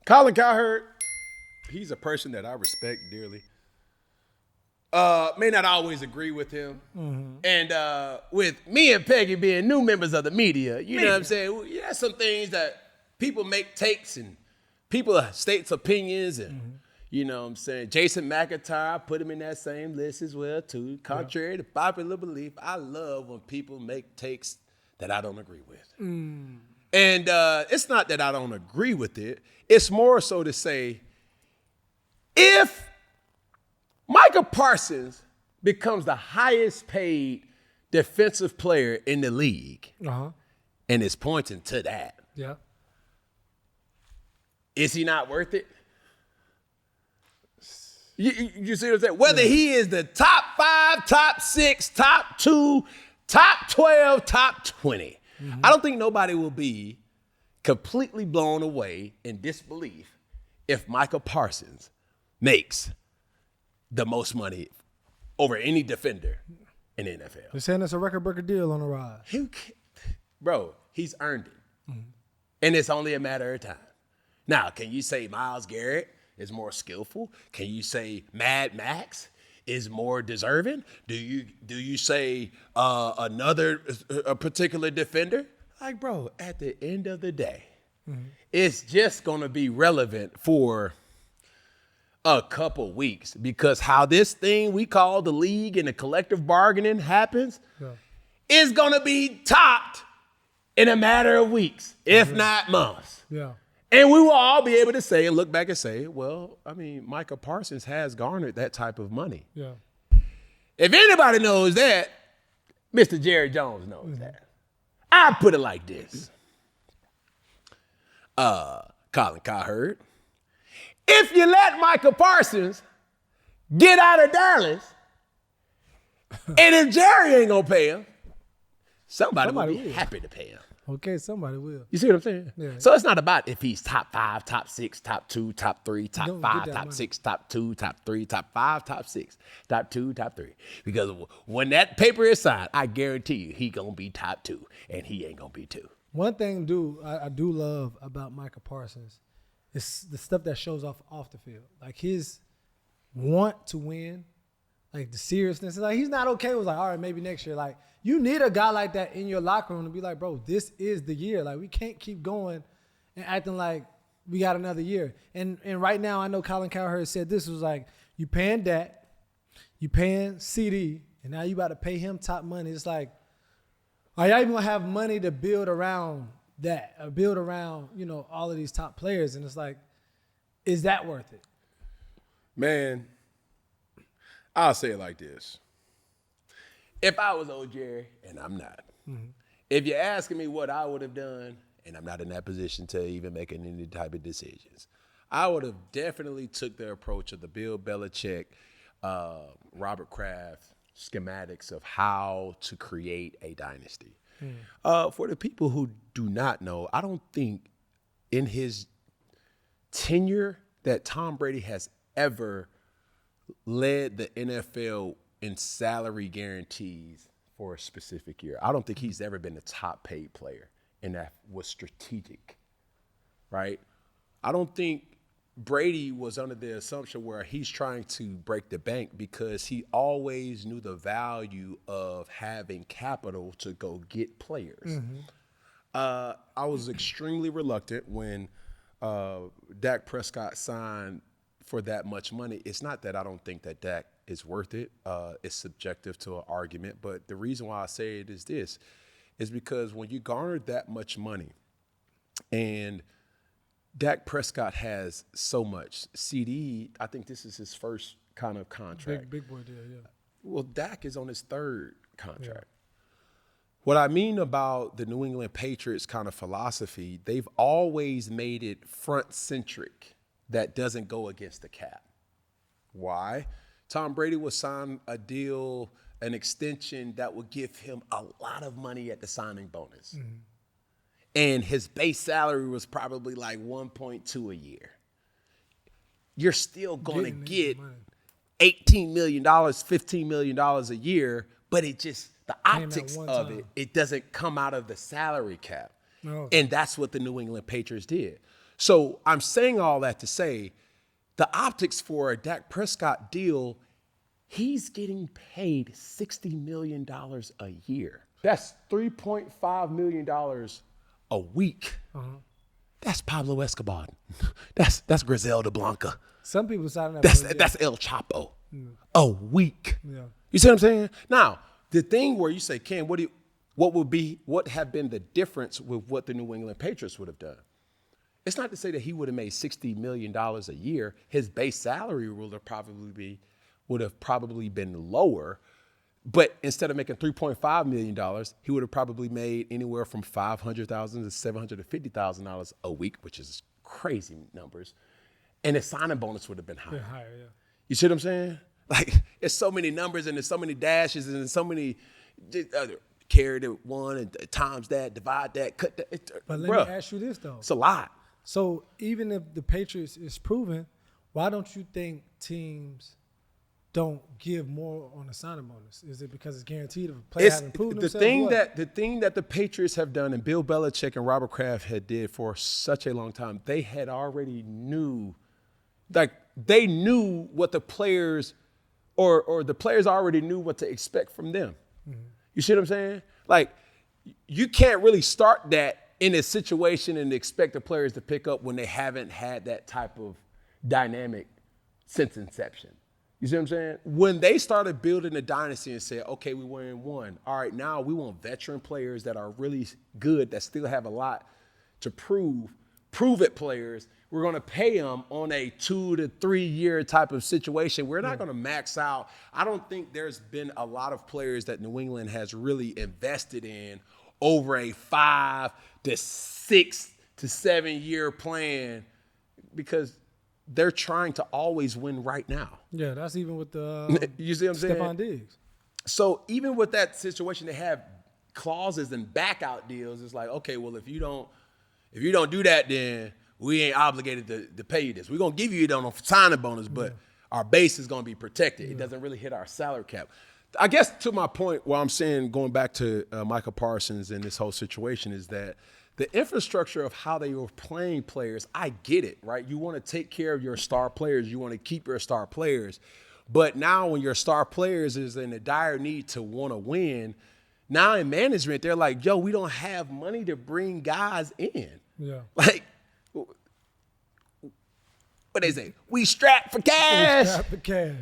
Colin Cowherd, he's a person that I respect dearly. May not always agree with him. Mm-hmm. And with me and Peggy being new members of the media, you know what I'm saying? Yeah, some things that people make takes and people states opinions and, you know what I'm saying? Jason McIntyre, I put him in that same list as well, too. Contrary to popular belief, I love when people make takes that I don't agree with. Mm. And it's not that I don't agree with it. It's more so to say, if Micah Parsons becomes the highest paid defensive player in the league, and it's pointing to that, is he not worth it? You see what I'm saying? Whether he is the top 5, top 6, top 2, top 12, top 20, I don't think nobody will be completely blown away in disbelief if Micah Parsons makes the most money over any defender in the NFL. They're saying it's a record-breaker deal on the rise. Bro, he's earned it. And it's only a matter of time. Now, can you say Myles Garrett is more skillful? Can you say Mad Max is more deserving? Do you say another particular defender? Like, bro, at the end of the day, it's just going to be relevant for a couple weeks because how this thing we call the league and the collective bargaining happens is going to be topped in a matter of weeks, if not months. Yeah. And we will all be able to say and look back and say, well, I mean, Micah Parsons has garnered that type of money. Yeah. If anybody knows that, Mr. Jerry Jones knows that. I put it like this. Colin Cowherd, if you let Micah Parsons get out of Dallas, and if Jerry ain't gonna pay him, somebody will be happy to pay him. Okay, somebody will. You see what I'm saying? Yeah. So it's not about if he's top 5, top 6, top 2, top 3, top 5, top money. 6, top 2, top 3, top 5, top 6, top 2, top 3. Because when that paper is signed, I guarantee you he gonna be top 2, and he ain't gonna be 2. One thing I do love about Micah Parsons is the stuff that shows off the field. Like his want to win, like the seriousness. Like he's not okay with like, all right, maybe next year. Like you need a guy like that in your locker room to be like, bro, this is the year. Like we can't keep going and acting like we got another year. And right now I know Colin Cowherd said this was like, you paying Dak, you paying CD, and now you about to pay him top money. It's like, are y'all even gonna have money to build around that, or build around, you know, all of these top players? And it's like, is that worth it? Man, I'll say it like this. If I was old Jerry, and I'm not, if you're asking me what I would have done, and I'm not in that position to even make any type of decisions, I would have definitely took the approach of the Bill Belichick, Robert Kraft schematics of how to create a dynasty. For the people who do not know, I don't think in his tenure that Tom Brady has ever led the NFL in salary guarantees for a specific year. I don't think he's ever been the top paid player, and that was strategic, right? I don't think Brady was under the assumption where he's trying to break the bank because he always knew the value of having capital to go get players. I was extremely reluctant when Dak Prescott signed for that much money. It's not that I don't think that Dak is worth it. It's subjective to an argument. But the reason why I say it is this, is because when you garner that much money and Dak Prescott has so much. CD, I think this is his first kind of contract. Big boy deal, yeah. Well, Dak is on his third contract. What I mean about the New England Patriots kind of philosophy, they've always made it front-centric that doesn't go against the cap. Why? Tom Brady will sign a deal, an extension that will give him a lot of money at the signing bonus. And his base salary was probably like 1.2 a year. You're still going to get $18 million, $15 million a year, but it just, the optics of it, it doesn't come out of the salary cap. And that's what the New England Patriots did. So I'm saying all that to say the optics for a Dak Prescott deal, he's getting paid $60 million a year. That's $3.5 million a week. That's Pablo Escobar. That's Griselda Blanca. Some people signing up. That's El Chapo. A week. Yeah. You see what I'm saying? Now, the thing where you say, Ken, what have been the difference with what the New England Patriots would have done? It's not to say that he would have made $60 million a year. His base salary would have probably been lower. But instead of making $3.5 million, he would have probably made anywhere from $500,000 to $750,000 a week, which is crazy numbers. And his signing bonus would have been higher. Higher, yeah. You see what I'm saying? Like, it's so many numbers and there's so many dashes and there's so many carry the one and times that, divide that, cut that. But let me ask you this, though. It's a lot. So even if the Patriots is proven, why don't you think teams don't give more on the signing bonus? Is it because it's guaranteed if a player hasn't proven himself? The thing that the Patriots have done, and Bill Belichick and Robert Kraft had did for such a long time, they had already knew, like they knew what the players, or the players already knew what to expect from them. Mm-hmm. You see what I'm saying? Like you can't really start that in a situation and expect the players to pick up when they haven't had that type of dynamic since inception. You see what I'm saying? When they started building the dynasty and said, okay, we were in one. All right, now we want veteran players that are really good, that still have a lot to prove it players. We're going to pay them on a 2 to 3 year type of situation. We're not going to max out. I don't think there's been a lot of players that New England has really invested in over a 5 to 6 to 7 year plan because they're trying to always win right now. Yeah, that's even with the you see what I'm saying? Stephon Diggs. So even with that situation, they have clauses and back out deals. It's like, okay, well, if you don't do that, then we ain't obligated to pay you this. We're gonna give you it on a signing bonus, but our base is gonna be protected. It doesn't really hit our salary cap. I guess to my point, what I'm saying, going back to Micah Parsons and this whole situation, is that the infrastructure of how they were playing players, I get it, right? You want to take care of your star players. You want to keep your star players. But now when your star players is in a dire need to want to win, now in management, they're like, yo, we don't have money to bring guys in. Yeah. Like, what they say? We strapped for cash. We strapped for cash.